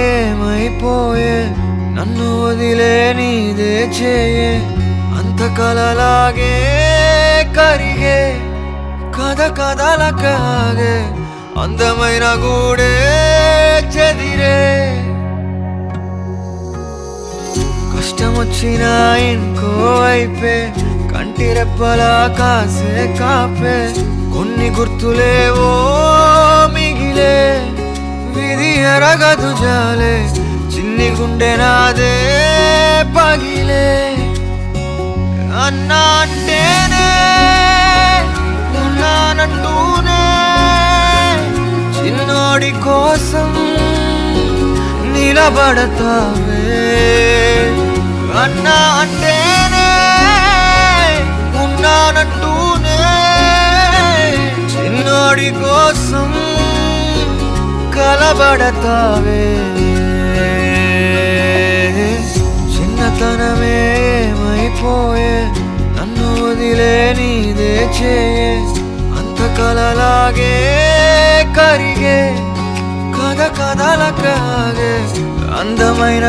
చిన్నతనమేమైపోయే నన్ను వదిలే నీదే చేయే అంత కలలాగే కరిగే కథ కథలకాగే అందమైన గూడే చెదిరే కష్టమొచ్చినా ఇంకో వైపే కంటి రెప్పలా కాసే కాపే కొన్ని గుర్తులేవో మిగిలే విధి ఎరగదు జాలే చిన్ని గుండె నాదే పగిలే అన్నా అంటేనే ఉన్నానంటూనే చిన్నోడి కోసం నిలబడతావే అన్నా అంటేనే ఉన్నానంటూనే చిన్నోడి కోసం కలబడతావే చిన్నతనమేమైపోయే నన్ను వదిలే నీదే చేయే అంత కలలాగే కరిగే కథ కథలకాగే అందమైన